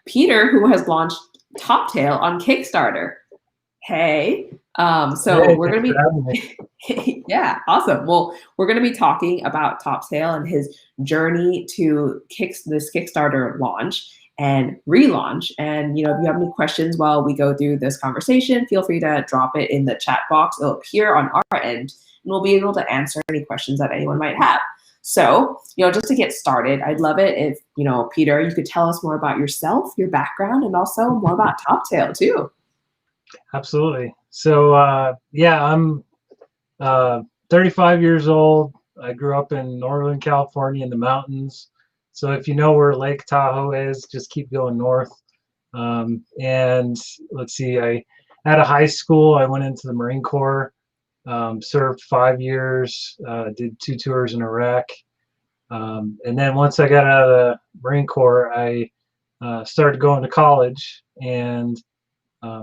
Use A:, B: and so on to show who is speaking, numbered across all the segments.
A: Peter, who has launched Top Tail on Kickstarter. Hey. So
B: Hey,
A: we're going
B: thanks for having
A: to
B: me.
A: be, yeah, awesome. Well, we're going to be talking about Top Tail and his journey to this Kickstarter launch and relaunch. And, if you have any questions while we go through this conversation, feel free to drop it in the chat box. It'll appear on our end, and we'll be able to answer any questions that anyone might have. So, just to get started, I'd love it if, Peter, you could tell us more about yourself, your background, and also more about Top Tail too.
B: Absolutely. So, I'm 35 years old. I grew up in Northern California in the mountains. So if you know where Lake Tahoe is, just keep going north. And let's see, out of high school, I went into the Marine Corps, served 5 years, did 2 tours in Iraq. And then once I got out of the Marine Corps, I started going to college and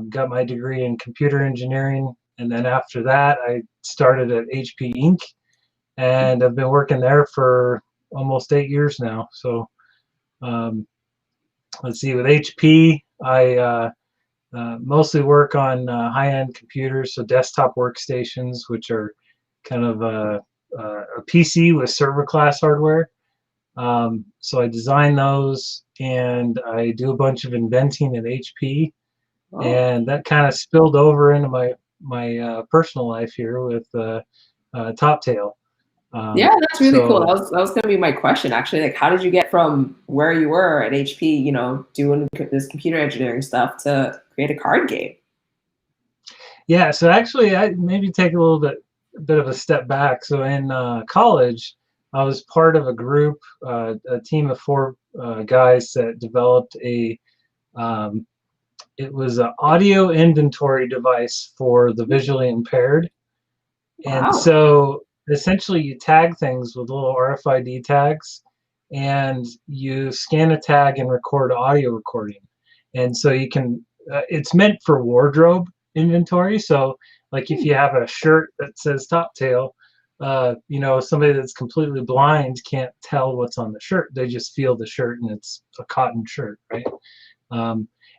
B: got my degree in computer engineering. And then after that, I started at HP Inc. And I've been working there for almost 8 years now. So let's see, with HP, I mostly work on high-end computers, so desktop workstations, which are kind of a PC with server class hardware. So I design those, and I do a bunch of inventing at HP. Oh. And that kind of spilled over into my personal life here with Top Tail.
A: Yeah, that's really cool. That was going to be my question, actually. Like, how did you get from where you were at HP, doing this computer engineering stuff to create a card game?
B: Yeah, so actually, I maybe take a little bit of a step back. So in college, I was part of a group, a team of 4 guys that developed it was an audio inventory device for the visually impaired. Wow. And so essentially you tag things with little RFID tags, and you scan a tag and record audio recording. And so you can, it's meant for wardrobe inventory. So like if you have a shirt that says Top Tail, somebody that's completely blind can't tell what's on the shirt. They just feel the shirt and it's a cotton shirt, right?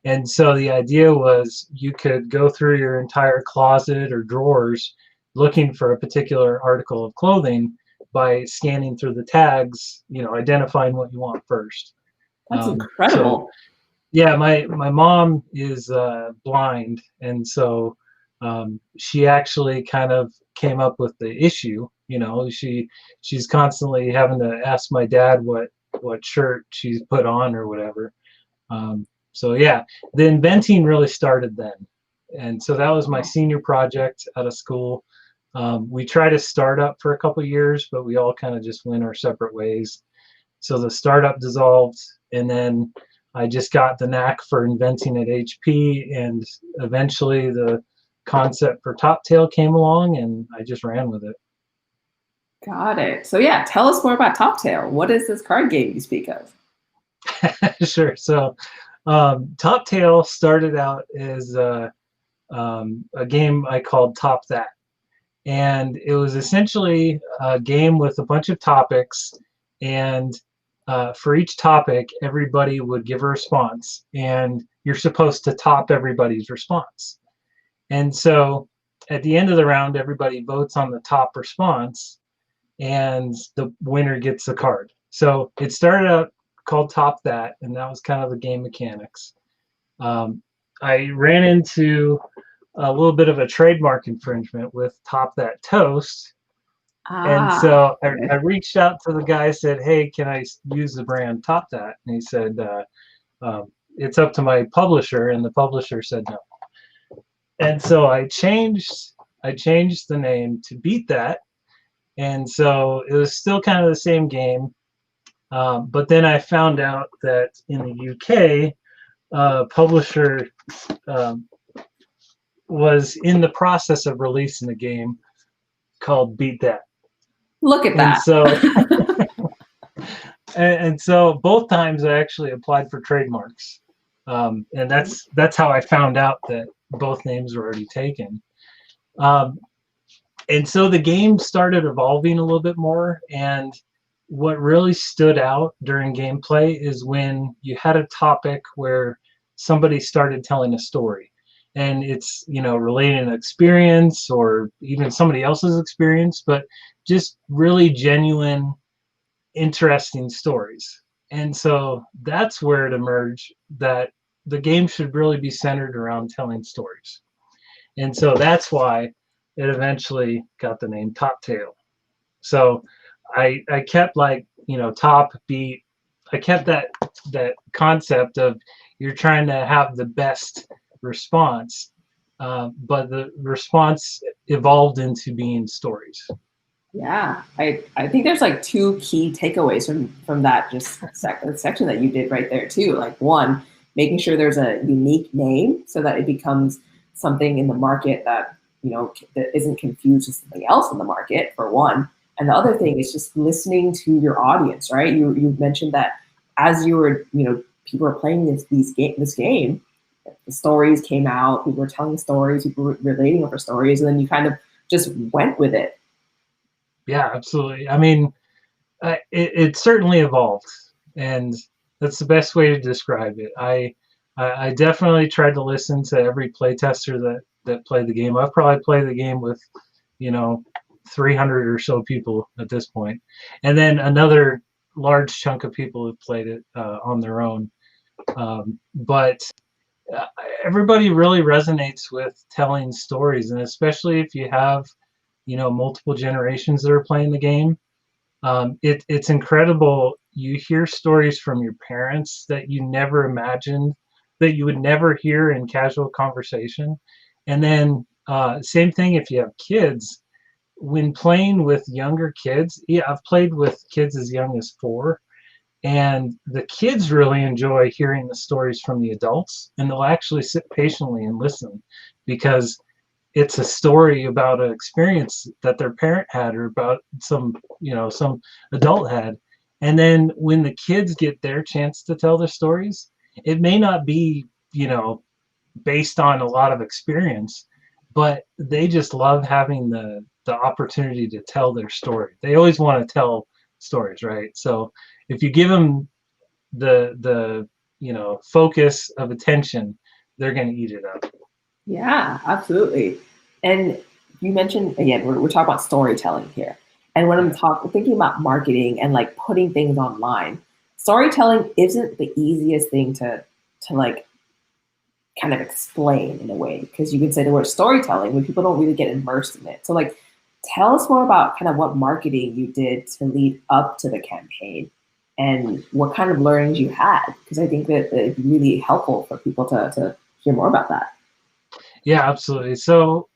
B: And so the idea was you could go through your entire closet or drawers looking for a particular article of clothing by scanning through the tags, identifying what you want first.
A: That's incredible.
B: So, yeah, my mom is blind, and so she actually kind of came up with the issue. She's constantly having to ask my dad what shirt she's put on or whatever. So yeah, the inventing really started then. And so that was my senior project out of school. We tried to start up for a couple of years, but we all kind of just went our separate ways. So the startup dissolved, and then I just got the knack for inventing at HP, and eventually the concept for Top Tail came along, and I just ran with it.
A: Got it. So yeah, tell us more about Top Tail. What is this card game you speak of?
B: Sure. So Top Tail started out as a game I called Top That. And it was essentially a game with a bunch of topics, and for each topic, everybody would give a response, and you're supposed to top everybody's response. And so at the end of the round, everybody votes on the top response, and the winner gets the card. So it started out called Top That, and that was kind of the game mechanics. I ran into a little bit of a trademark infringement with Top That Toast. And so I reached out to the guy, said, hey, can I use the brand Top That? And he said, it's up to my publisher, and the publisher said no. And so I changed the name to Beat That. And so it was still kind of the same game. But then I found out that in the UK, publisher was in the process of releasing a game called Beat That.
A: Look at that.
B: And so both times I actually applied for trademarks. And that's how I found out that both names were already taken. And so the game started evolving a little bit more, and what really stood out during gameplay is when you had a topic where somebody started telling a story, and it's, you know, relating an experience or even somebody else's experience, but just really genuine, interesting stories. And so that's where it emerged that the game should really be centered around telling stories. And so that's why it eventually got the name Top Tail. So I kept, like, you know, top beat. I kept that concept of you're trying to have the best response, but the response evolved into being stories.
A: Yeah, I think there's like two key takeaways from that just section that you did right there too. Like one, making sure there's a unique name so that it becomes something in the market that, you know, that isn't confused with something else in the market, for one. And the other thing is just listening to your audience, right? You mentioned that as you were, you know, people were playing this game, the stories came out, people were telling stories, people were relating over stories, and then you kind of just went with it.
B: Yeah, absolutely. I mean, it certainly evolved, and that's the best way to describe it. I definitely tried to listen to every playtester that played the game. I've probably played the game with, you know, 300 or so people at this point, and then another large chunk of people have played it on their own. But everybody really resonates with telling stories, and especially if you have, you know, multiple generations that are playing the game. It's incredible. You hear stories from your parents that you never imagined, that you would never hear in casual conversation. And then same thing if you have kids. When playing with younger kids, yeah, I've played with kids as young as 4, and the kids really enjoy hearing the stories from the adults, and they'll actually sit patiently and listen because it's a story about an experience that their parent had or about some, you know, some adult had. And then when the kids get their chance to tell their stories, it may not be, you know, based on a lot of experience, but they just love having the opportunity to tell their story. They always want to tell stories, right? So if you give them the you know, focus of attention, they're going to eat it up.
A: Yeah, absolutely. And you mentioned again, we're talking about storytelling here. And when I'm
B: Yeah.
A: thinking about marketing and like putting things online, storytelling isn't the easiest thing to like kind of explain in a way, because you can say the word storytelling when people don't really get immersed in it. So like tell us more about kind of what marketing you did to lead up to the campaign and what kind of learnings you had, because I think that it'd be really helpful for people to hear more about that.
B: Yeah, absolutely. So,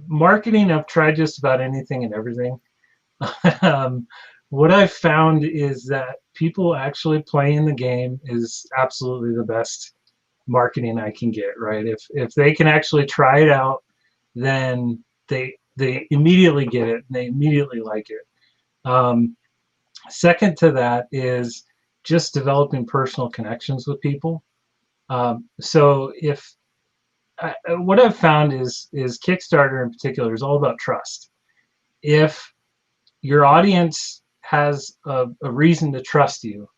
B: marketing, I've tried just about anything and everything. um, what I've found is that people actually playing the game is absolutely the best marketing I can get, right? If they can actually try it out, then they immediately get it and they immediately like it. Um, Second to that is just developing personal connections with people. So if what I've found is Kickstarter in particular is all about trust. If your audience has a reason to trust you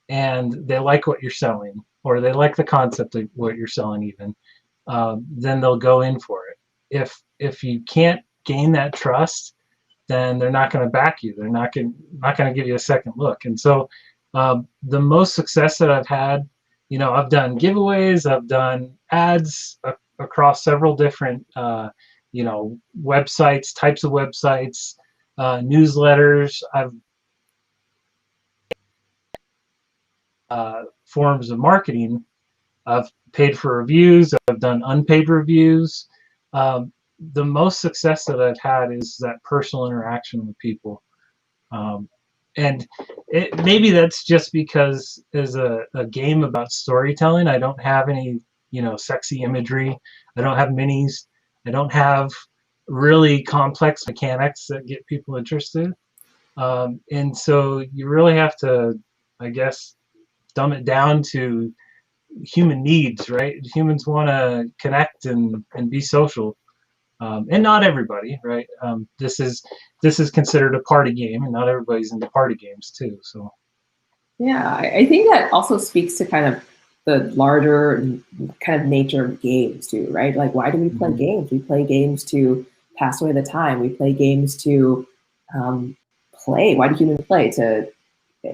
B: and they like what you're selling or they like the concept of what you're selling even, then they'll go in for it. If you can't gain that trust, then they're not going to back you. They're not going to give you a second look. And so the most success that I've had, you know, I've done giveaways, I've done ads across several different, you know, websites, types of websites, newsletters. I've forms of marketing. I've paid for reviews. I've done unpaid reviews. Um, the most success that I've had is that personal interaction with people. Um, and maybe that's just because as a game about storytelling, I don't have any, you know, sexy imagery. I don't have minis. I don't have really complex mechanics that get people interested. And so you really have to, I guess, dumb it down to human needs, right? Humans want to connect and be social. and not everybody, right? This is considered a party game, and not everybody's into party games too. So
A: Yeah, I think that also speaks to kind of the larger kind of nature of games too, right? Like, why do we play
B: mhm.
A: games? We play games to pass away the time. We play games to um, play. Why do humans play? To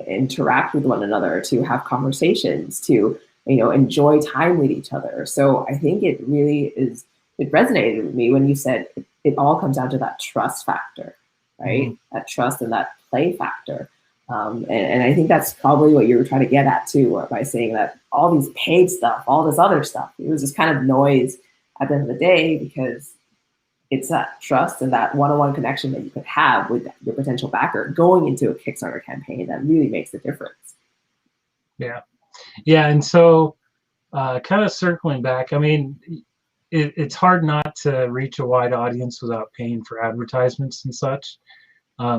A: interact with one another, to have conversations, to enjoy time with each other. So I think it really is. It resonated with me when you said it all comes down to that trust factor, right?
B: Mhm.
A: That trust and that play factor. And I think that's probably what you were trying to get at too, by saying that all these paid stuff, all this other stuff, it was just kind of noise at the end of the day, because it's that trust and that one-on-one connection that you could have with your potential backer going into a Kickstarter campaign that really makes a difference.
B: Yeah, yeah, and so kind of circling back, I mean, it's hard not to reach a wide audience without paying for advertisements and such.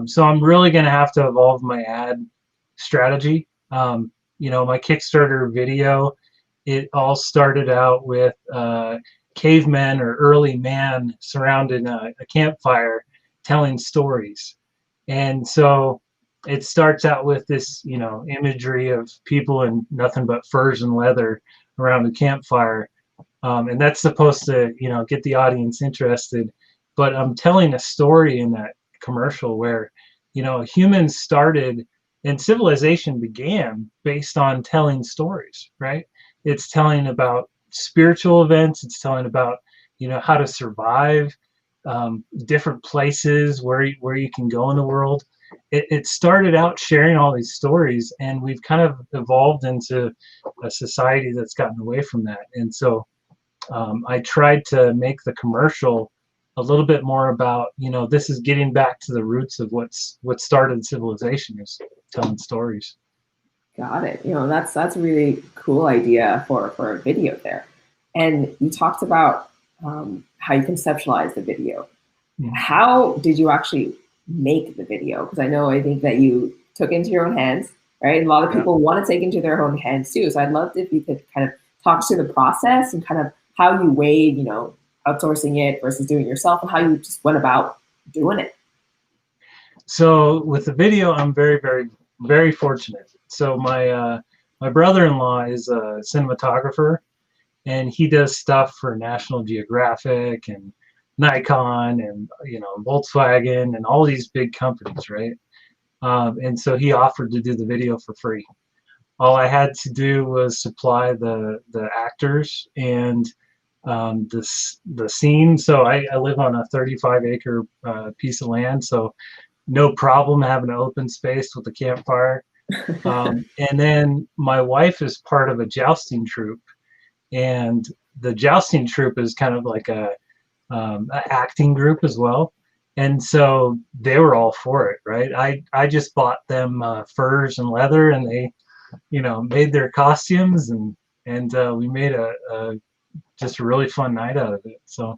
B: So I'm really going to have to evolve my ad strategy. My Kickstarter video, it all started out with cavemen or early man surrounding a campfire telling stories. And so it starts out with this, imagery of people in nothing but furs and leather around a campfire. And that's supposed to, get the audience interested. But I'm telling a story in that commercial where, humans started and civilization began based on telling stories, right? It's telling about spiritual events. It's telling about, how to survive, different places where you can go in the world. It started out sharing all these stories, and we've kind of evolved into a society that's gotten away from that. And so I tried to make the commercial a little bit more about, this is getting back to the roots of what started civilization, is telling stories.
A: Got it. That's a really cool idea for a video there. And you talked about how you conceptualize the video.
B: Mhm.
A: How did you actually make the video? Because I think that you took it into your own hands, right? A lot of
B: Yeah.
A: people want to take into their own hands too. So I'd love if you could kind of talk through the process and kind of how you weighed, outsourcing it versus doing it yourself, and how you just went about doing it.
B: So with the video, I'm very, very, very fortunate. So my brother-in-law is a cinematographer, and he does stuff for National Geographic and Nikon and Volkswagen and all these big companies, right? And so he offered to do the video for free. All I had to do was supply the actors and the scene. So I live on a 35-acre piece of land, so no problem having an open space with a campfire. And then my wife is part of a jousting troupe, and the jousting troupe is kind of like a acting group as well. And so they were all for it, right? I just bought them furs and leather, and they, made their costumes, and we made a just a really fun night out of it. So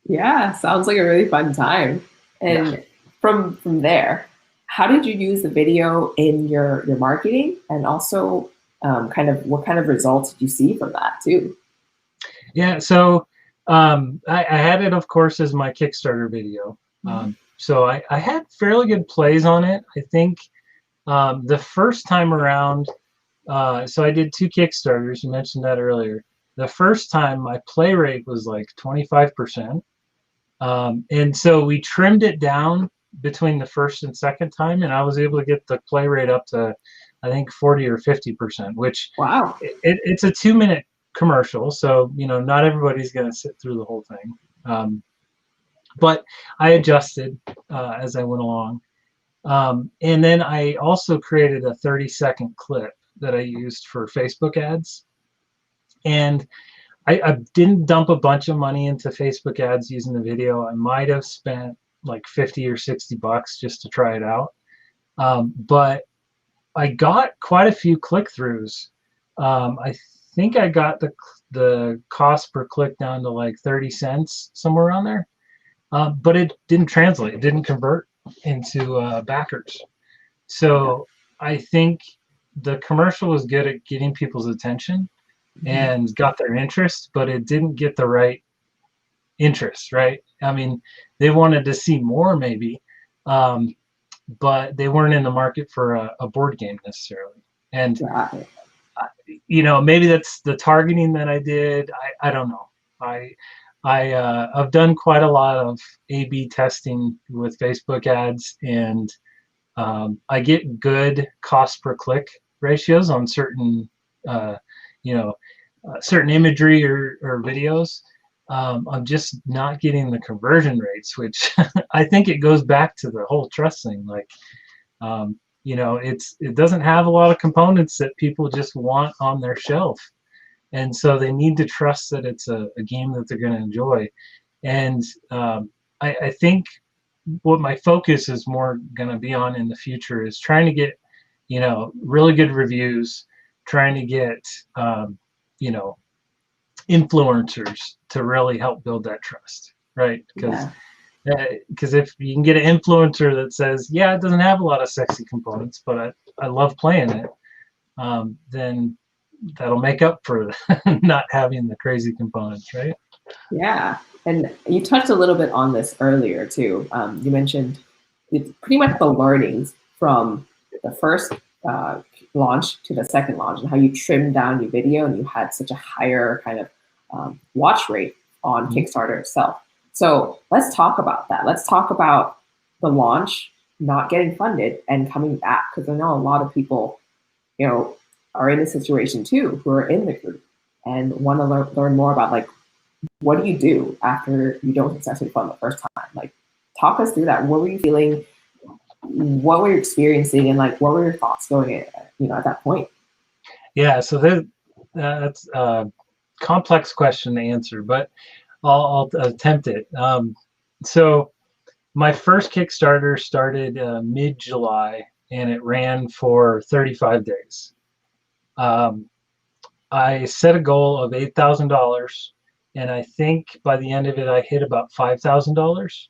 A: Yeah, sounds like a really fun time.
B: yeah.
A: And from there, how did you use the video in your marketing, and also kind of what kind of results did you see from that too?
B: Yeah, so I had it, of course, as my Kickstarter video.
A: Mhm.
B: So I had fairly good plays on it. I think the first time around, so I did two Kickstarters. You mentioned that earlier. The first time, my play rate was like 25%. And so we trimmed it down between the first and second time, and I was able to get the play rate up to, I think, 40 or 50%, which
A: Wow.
B: it's a 2-minute commercial, so not everybody's going to sit through the whole thing. But I adjusted as I went along, and then I also created a 30-second clip that I used for Facebook ads, and I didn't dump a bunch of money into Facebook ads using the video. I might have spent like 50 or 60 bucks just to try it out, but I got quite a few click-throughs. I think I got the cost per click down to like 30 cents, somewhere around there. But it didn't translate. It didn't convert into backers.
A: Yeah.
B: So I think the commercial was good at getting people's attention
A: Mhm.
B: and got their interest, but it didn't get the right interest, right? I mean, they wanted to see more maybe, but they weren't in the market for a board game necessarily. And
A: Yeah.
B: maybe that's the targeting that I did. I don't know. I've done quite a lot of A/B testing with Facebook ads, and I get good cost per click ratios on certain, you know, certain imagery or videos. I'm just not getting the conversion rates, which I think it goes back to the whole trust thing. Like, it doesn't have a lot of components that people just want on their shelf, and so they need to trust that it's a game that they're going to enjoy. And I think what my focus is more going to be on in the future is trying to get, really good reviews, trying to get, you know, influencers to really help build that trust, right? Because if you can get an influencer that says, yeah, it doesn't have a lot of sexy components, but I love playing it, then that'll make up for not having the crazy components, right?
A: Yeah. And you touched a little bit on this earlier too. You mentioned it's pretty much the learnings from the first launch to the second launch, and how you trimmed down your video and you had such a higher kind of watch rate on Kickstarter itself. So let's talk about that. Let's talk about the launch not getting funded and coming back, because I know a lot of people, are in a situation too, who are in the group and want to learn more about, like, what do you do after you don't successfully fund the first time? Like, talk us through that. What were you feeling? What were you experiencing? And like, what were your thoughts going at that point?
B: Yeah, so that's a complex question to answer, but I'll attempt it. So my first Kickstarter started mid-July, and it ran for 35 days. I set a goal of $8,000, and I think by the end of it, I hit about $5,000.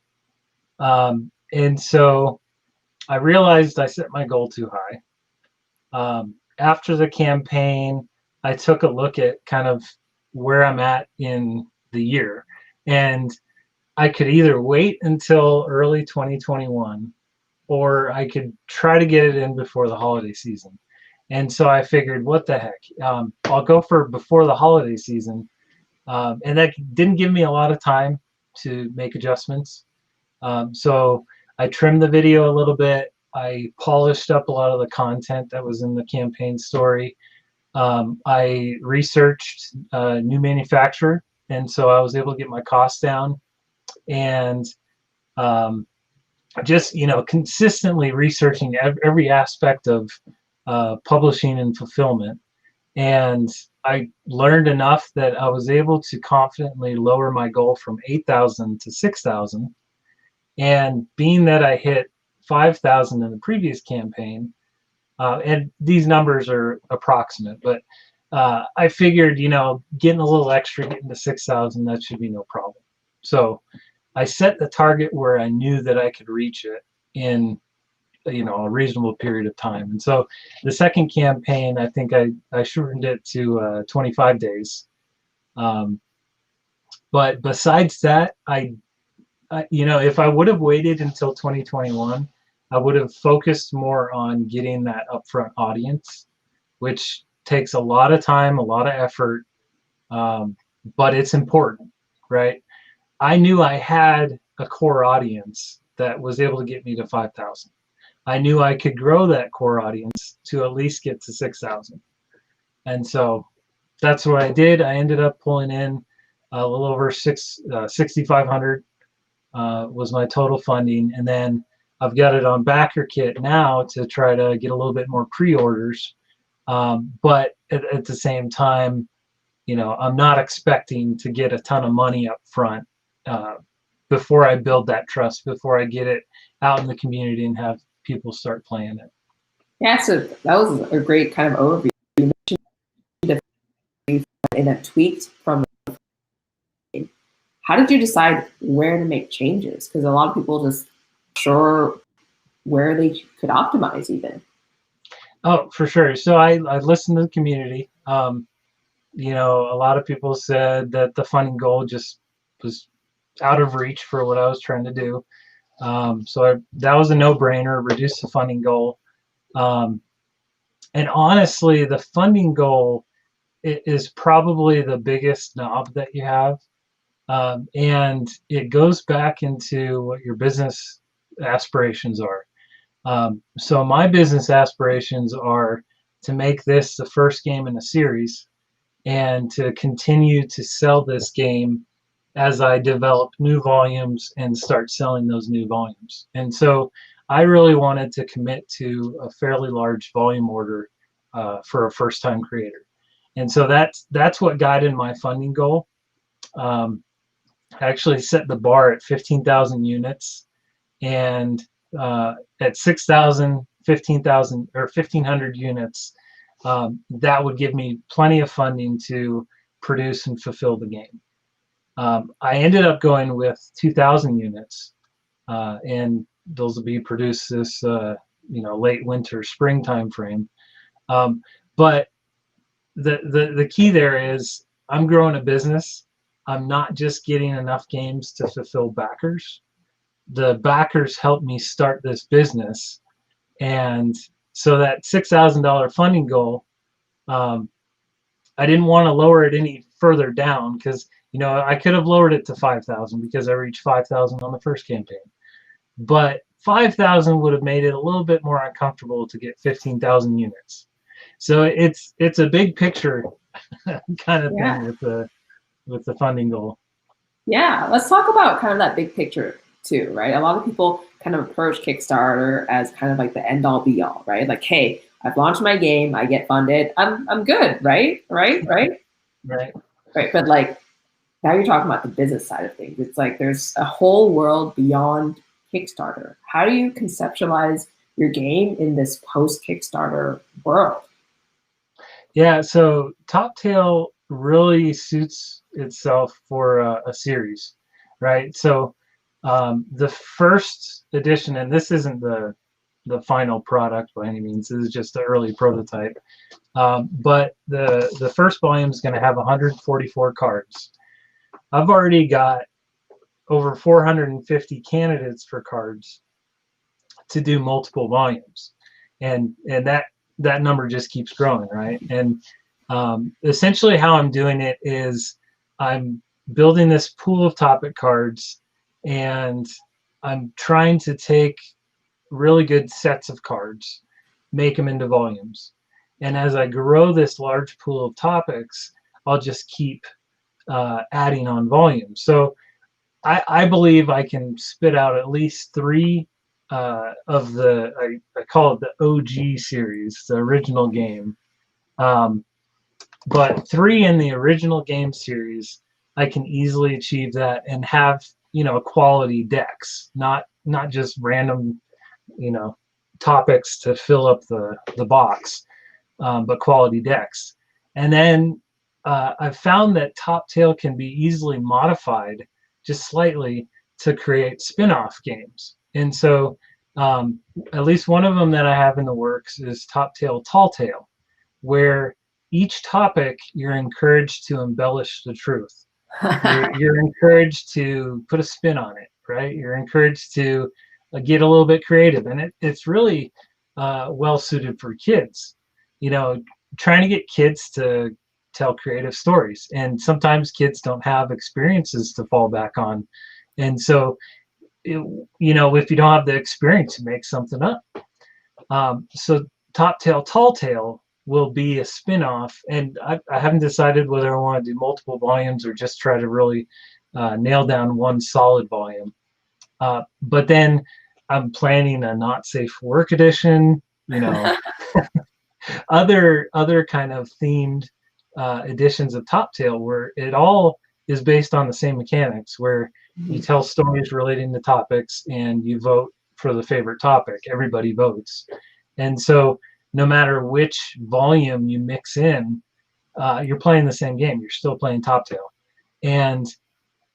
B: And so I realized I set my goal too high. After the campaign, I took a look at kind of where I'm at in the year, and I could either wait until early 2021, or I could try to get it in before the holiday season. And so I figured, what the heck? I'll go for before the holiday season. And that didn't give me a lot of time to make adjustments. So I trimmed the video a little bit. I polished up a lot of the content that was in the campaign story. I researched a new manufacturer, and so I was able to get my costs down. And just consistently researching every aspect of publishing and fulfillment. And I learned enough that I was able to confidently lower my goal from 8,000 to 6,000. And being that I hit 5,000 in the previous campaign, and these numbers are approximate, but I figured, getting a little extra, getting to 6,000, that should be no problem. So I set the target where I knew that I could reach it in a reasonable period of time. And so the second campaign, I think I shortened it to 25 days. But besides that, if I would have waited until 2021, I would have focused more on getting that upfront audience, which takes a lot of time, a lot of effort, but it's important, right? I knew I had a core audience that was able to get me to 5,000. I knew I could grow that core audience to at least get to 6,000. And so that's what I did. I ended up pulling in a little over 6,500 was my total funding. And then I've got it on BackerKit now to try to get a little bit more pre-orders. But at the same time, I'm not expecting to get a ton of money up front before I build that trust, before I get it out in the community and have people start playing it.
A: Yeah, so that was a great kind of overview. You mentioned in a tweaked from. How did you decide where to make changes? Because a lot of people just sure where they could optimize even.
B: Oh, for sure. So I listened to the community. A lot of people said that the funding goal just was out of reach for what I was trying to do. That was a no-brainer, reduce the funding goal. And honestly, the funding goal is probably the biggest knob that you have. And it goes back into what your business aspirations are. So my business aspirations are to make this the first game in a series and to continue to sell this game as I develop new volumes and start selling those new volumes. And so I really wanted to commit to a fairly large volume order for a first-time creator. And so that's what guided my funding goal. I actually set the bar at 15,000 units, and at 6,000, 15,000, or 1,500 units, that would give me plenty of funding to produce and fulfill the game. I ended up going with 2,000 units, and those will be produced this late winter, spring time frame. But the key there is I'm growing a business. I'm not just getting enough games to fulfill backers. The backers helped me start this business, and so that $6,000 funding goal, I didn't want to lower it any further down because I could have lowered it to 5,000 because I reached 5,000 on the first campaign, but 5,000 would have made it a little bit more uncomfortable to get 15,000 units. So it's a big picture kind of thing with the funding goal.
A: Yeah, let's talk about kind of that big picture too, right? A lot of people kind of approach Kickstarter as kind of like the end all be all, right? Like, hey, I've launched my game, I get funded, I'm good, right? Right? But like now you're talking about the business side of things. It's like there's a whole world beyond Kickstarter. How do you conceptualize your game in this post Kickstarter world?
B: Yeah, so Top Tail really suits itself for a series, right? So the first edition, and this isn't the final product by any means, this is just the early prototype, but the first volume is going to have 144 cards. I've already got over 450 candidates for cards to do multiple volumes, and that number just keeps growing, right? And essentially how I'm doing it is I'm building this pool of topic cards, and I'm trying to take really good sets of cards, make them into volumes. And as I grow this large pool of topics, I'll just keep adding on volumes. So I believe I can spit out at least 3 of the, I call it the OG series, the original game. But 3 in the original game series, I can easily achieve that and have, quality decks, not just random, topics to fill up the box, but quality decks. And then I've found that Top Tail can be easily modified just slightly to create spin-off games. And so at least one of them that I have in the works is Top Tail Tall Tale, where each topic you're encouraged to embellish the truth. You're encouraged to put a spin on it, right? You're encouraged to get a little bit creative, and it's really well suited for kids. Trying to get kids to tell creative stories, and sometimes kids don't have experiences to fall back on, and so if you don't have the experience, to make something up. So Top Tail Tall Tale will be a spin-off, and I haven't decided whether I want to do multiple volumes or just try to really nail down one solid volume. But then I'm planning a Not Safe for Work edition, other kind of themed editions of Top Tail where it all is based on the same mechanics, where you tell stories relating to topics and you vote for the favorite topic. Everybody votes. And so no matter which volume you mix in, you're playing the same game. You're still playing Top Tail. And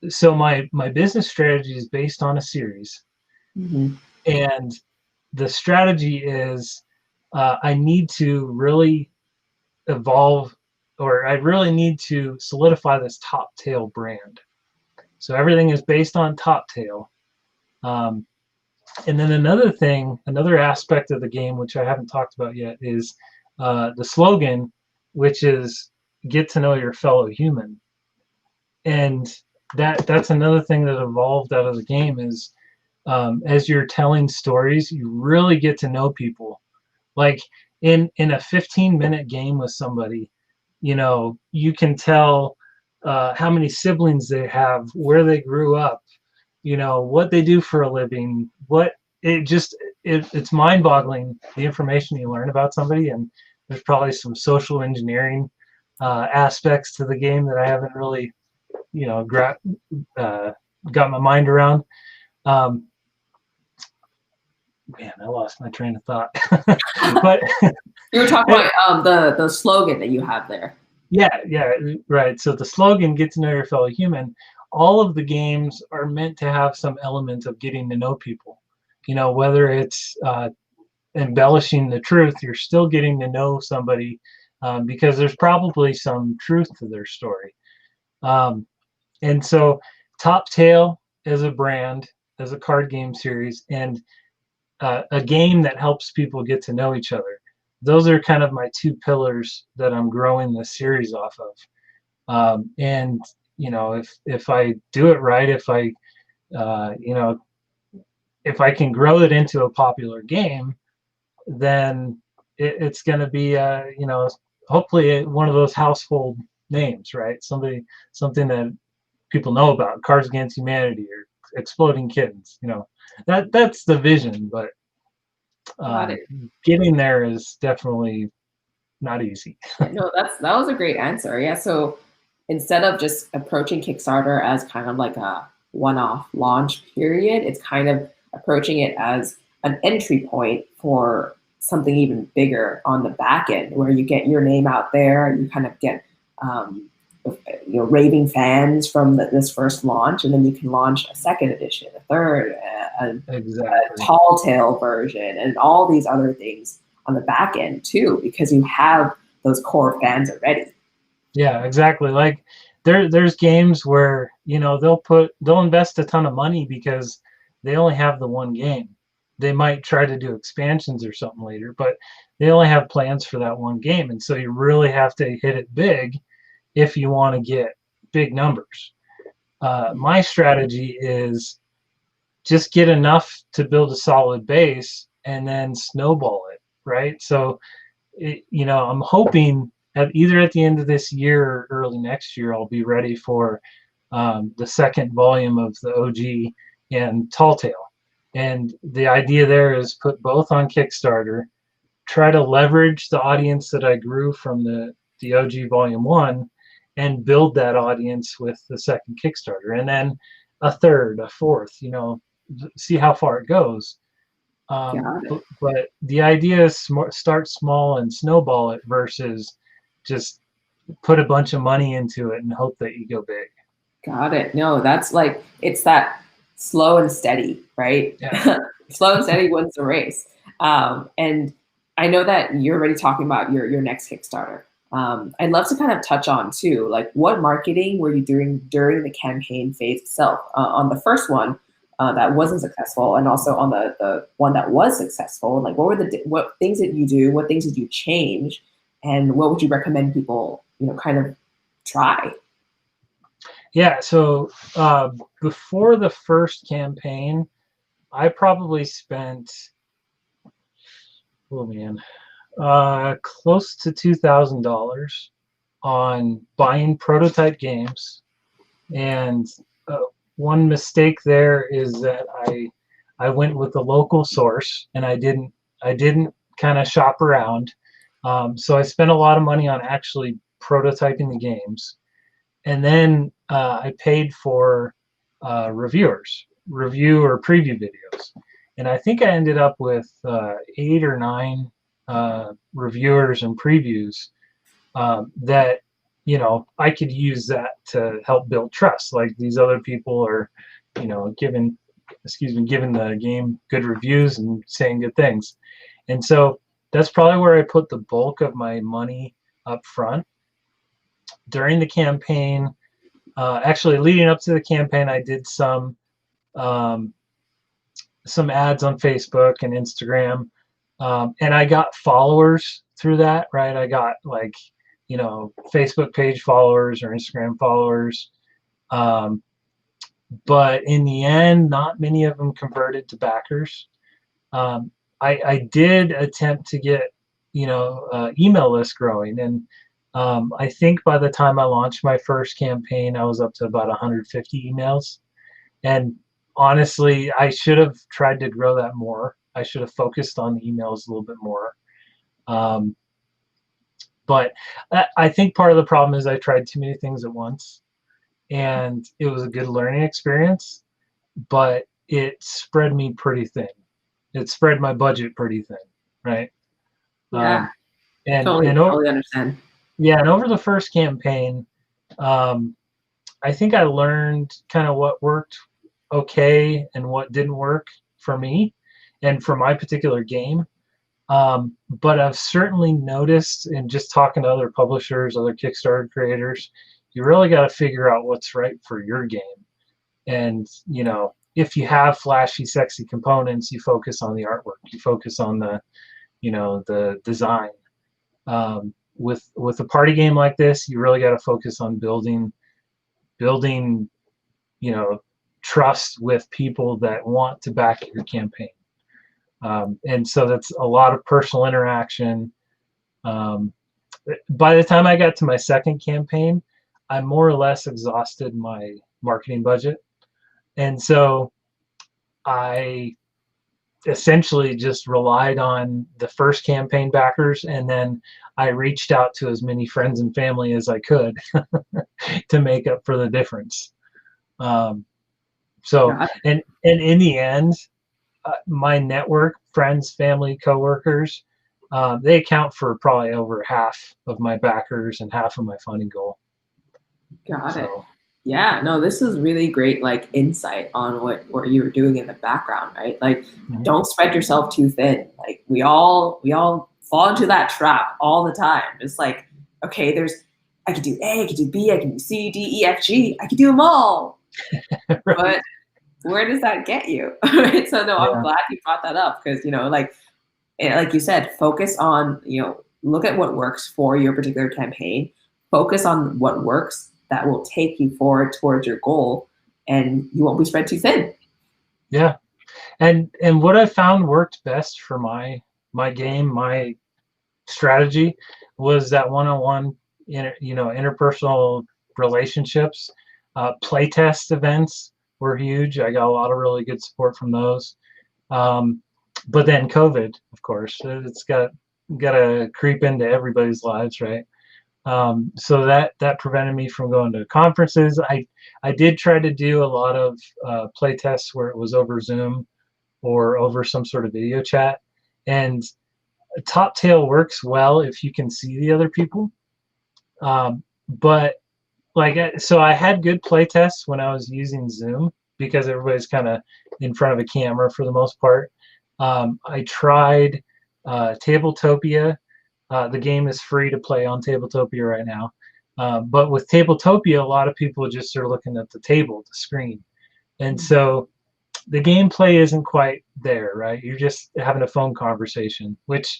B: so my business strategy is based on a series.
A: Mm-hmm.
B: And the strategy is I need to really evolve, or I really need to solidify this Top Tail brand. So everything is based on Top Tail. Um, and then another aspect of the game, which I haven't talked about yet, is the slogan, which is "Get to know your fellow human." And that's another thing that evolved out of the game is as you're telling stories, you really get to know people. Like in a 15-minute game with somebody, you can tell how many siblings they have, where they grew up, what they do for a living, what it just it's mind-boggling the information you learn about somebody. And there's probably some social engineering aspects to the game that I haven't really uh, got my mind around. um, Man, I lost my train of thought. But
A: You were talking about the slogan that you have there.
B: yeah, right. So the slogan, "Get to know your fellow human," all of the games are meant to have some element of getting to know people. Whether it's embellishing the truth, you're still getting to know somebody, because there's probably some truth to their story. Um, and so Top Tail as a brand, as a card game series, and a game that helps people get to know each other. Those are kind of my two pillars that I'm growing the series off of. And if I do it right, uh, you know, if I can grow it into a popular game, then it's going to be, hopefully one of those household names, right? Something that people know about, Cards Against Humanity or Exploding Kittens. That's the vision, but
A: Got it.
B: getting there is definitely not easy.
A: Yeah, no, that was a great answer. Yeah, so instead of just approaching Kickstarter as kind of like a one-off launch period, it's kind of approaching it as an entry point for something even bigger on the back end, where you get your name out there, you kind of get um, raving fans from this first launch, and then you can launch a second edition, a third, a
B: Exactly.
A: tall tale version, and all these other things on the back end too, because you have those core fans already.
B: Yeah, exactly. Like there's games where, they'll invest a ton of money because they only have the one game. They might try to do expansions or something later, but they only have plans for that one game. And so you really have to hit it big if you want to get big numbers. My strategy is just get enough to build a solid base and then snowball it, right? So I'm hoping either at the end of this year or early next year, I'll be ready for the second volume of the OG and Tall Tale. And the idea there is put both on Kickstarter, try to leverage the audience that I grew from the OG Volume 1 and build that audience with the second Kickstarter. And then a third, a fourth, see how far it goes.
A: Got it.
B: But the idea is start small and snowball it versus just put a bunch of money into it and hope that you go big.
A: Got it. No, that's like, it's that slow and steady, right?
B: Yeah.
A: Slow and steady wins the race. And I know that you're already talking about your next Kickstarter. I'd love to kind of touch on too, like what marketing were you doing during the campaign phase itself? On the first one that wasn't successful, and also on the one that was successful, like what things did you do? What things did you change? And what would you recommend people, kind of try?
B: Yeah. So before the first campaign, I probably spent, oh man, close to $2,000 on buying prototype games. And one mistake there is that I went with a local source and I didn't kind of shop around. So I spent a lot of money on actually prototyping the games, and then I paid for review or preview videos, and I think I ended up with 8 or 9 reviewers and previews that I could use that to help build trust. Like these other people are, giving the game good reviews and saying good things, and so that's probably where I put the bulk of my money up front. During the campaign, Actually, leading up to the campaign, I did um, some ads on Facebook and Instagram, and I got followers through that. Right, I got like, Facebook page followers or Instagram followers. Um, but in the end, not many of them converted to backers. Um, I did attempt to get, email list growing, and I think by the time I launched my first campaign, I was up to about 150 emails. And honestly, I should have tried to grow that more. I should have focused on the emails a little bit more. Um, but I think part of the problem is I tried too many things at once, and it was a good learning experience, but it spread me pretty thin. It spread my budget pretty thin, right?
A: Yeah,
B: Um, and
A: totally,
B: and over,
A: totally understand.
B: yeah, and over the first campaign, um, I think I learned kind of what worked okay and what didn't work for me and for my particular game. But I've certainly noticed in just talking to other publishers, other Kickstarter creators, you really got to figure out what's right for your game. And, if you have flashy, sexy components, you focus on the artwork, you focus on the design. With a party game like this, you really got to focus on building, you know, trust with people that want to back your campaign. And so that's a lot of personal interaction. Um, by the time I got to my second campaign, I more or less exhausted my marketing budget. And so I essentially just relied on the first campaign backers, and then I reached out to as many friends and family as I could to make up for the difference. Um, so,
A: Got
B: and in the end, my network, friends, family, coworkers, they account for probably over half of my backers and half of my funding goal.
A: Got it.
B: So,
A: Yeah, no, this is really great, like insight on what you were doing in the background, right? Like,
B: mhm.
A: don't spread yourself too thin. Like we all fall into that trap all the time. It's like, okay, I could do A, I could do B, I can do C, D, E, F, G. I could do them all,
B: Right.
A: but where does that get you? Right? So no, I'm
B: Yeah,
A: glad you brought that up because like you said, focus on, look at what works for your particular campaign, focus on what works that will take you forward towards your goal, and you won't be spread too thin.
B: yeah. And what I found worked best for my game, my strategy, was that one-on-one, interpersonal relationships. Playtest events were huge. I got a lot of really good support from those. Um, but then COVID, of course, it's got to creep into everybody's lives, right? So that prevented me from going to conferences. I did try to do a lot of play tests where it was over Zoom or over some sort of video chat, and Top Tail works well if you can see the other people. But so I had good play tests when I was using Zoom because everybody's kind of in front of a camera for the most part. I tried Tabletopia. The game is free to play on Tabletopia right now. But with Tabletopia, a lot of people just are looking at the table, the screen. And so the gameplay isn't quite there, right? You're just having a phone conversation, which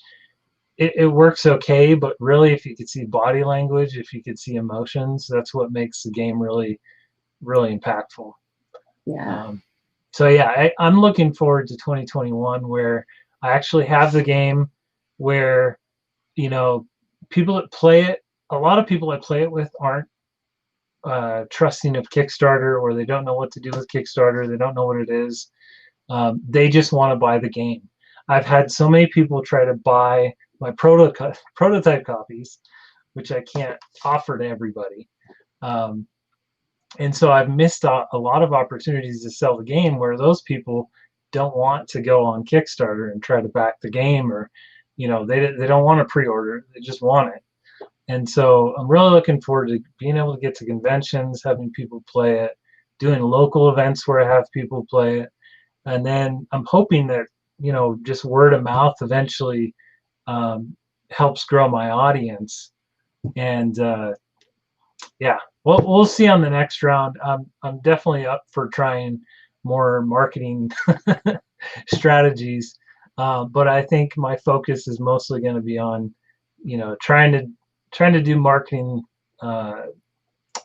B: it works okay, but really if you could see body language, if you could see emotions, that's what makes the game really, really impactful.
A: Yeah.
B: Um, so yeah, I'm looking forward to 2021 where I actually have the game where, you know, people that play it, a lot of people I play it with aren't trusting of Kickstarter, or they don't know what to do with Kickstarter. They don't know what it is. They just want to buy the game. I've had so many people try to buy my prototype copies, which I can't offer to everybody. Um, and so I've missed a lot of opportunities to sell the game where those people don't want to go on Kickstarter and try to back the game, or they don't want to pre-order, they just want it. And so I'm really looking forward to being able to get to conventions, having people play it, doing local events where I have people play it. And then I'm hoping that, just word of mouth eventually um, helps grow my audience. And Yeah, well, we'll see on the next round. I'm definitely up for trying more marketing strategies, but I think my focus is mostly going to be on, trying to do marketing uh,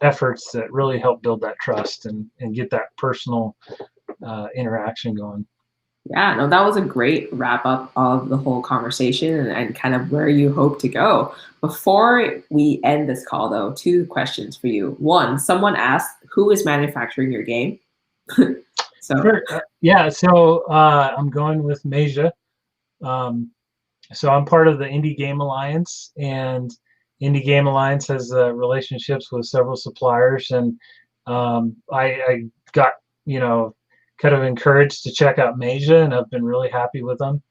B: efforts that really help build that trust and get that personal interaction going.
A: Yeah, no, that was a great wrap up of the whole conversation and kind of where you hope to go. Before we end this call, though, two questions for you. One, someone asked, who is manufacturing your game? So,
B: Sure. Yeah. So I'm going with Meja. Um, so I'm part of the Indie Game Alliance, and Indie Game Alliance has relationships with several suppliers, and I got kind of encouraged to check out Meja, and I've been really happy with them.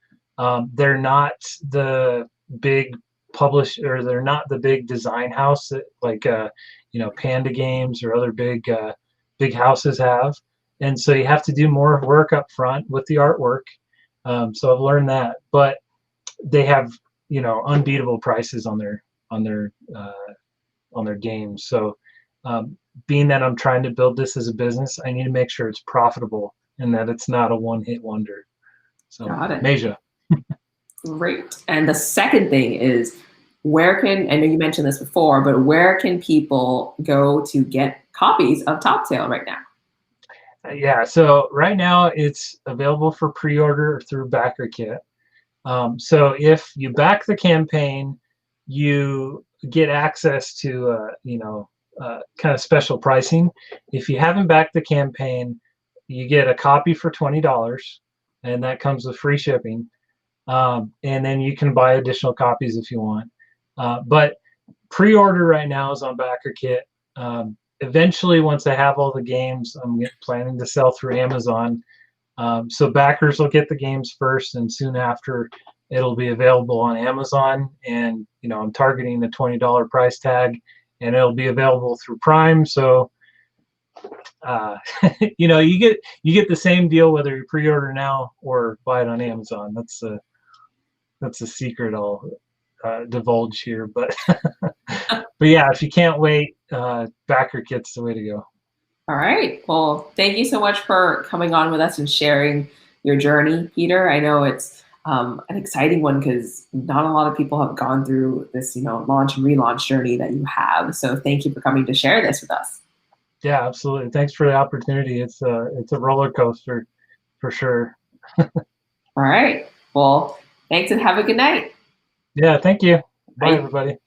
B: They're not the big or they're not the big design house that like Panda Games or other big houses have, and so you have to do more work up front with the artwork. So I've learned that, but they have unbeatable prices on their uh, on their games. So being that I'm trying to build this as a business, I need to make sure it's profitable and that it's not a one-hit wonder. So
A: got it.
B: Meja.
A: Great. And the second thing is, where can, I know you mentioned this before, but where can people go to get copies of Top Tail right now?
B: Yeah, so right now it's available for pre-order through BackerKit. So if you back the campaign, you get access to kind of special pricing. If you haven't backed the campaign, you get a copy for $20, and that comes with free shipping. And then you can buy additional copies if you want. But pre-order right now is on BackerKit. Eventually, once I have all the games, I'm planning to sell through Amazon. So backers will get the games first, and soon after, it'll be available on Amazon. And I'm targeting the $20 price tag, and it'll be available through Prime. So you get the same deal whether you pre-order now or buy it on Amazon. That's a secret I'll divulge here, but but yeah, if you can't wait, BackerKit's the way to go.
A: All right. Well, thank you so much for coming on with us and sharing your journey, Peter. I know it's an exciting one because not a lot of people have gone through this, launch and relaunch journey that you have. So thank you for coming to share this with us.
B: Yeah, absolutely. Thanks for the opportunity. It's a roller coaster for sure.
A: All right. Well, thanks and have a good night.
B: Yeah, thank you. Bye,
A: Bye.
B: everybody.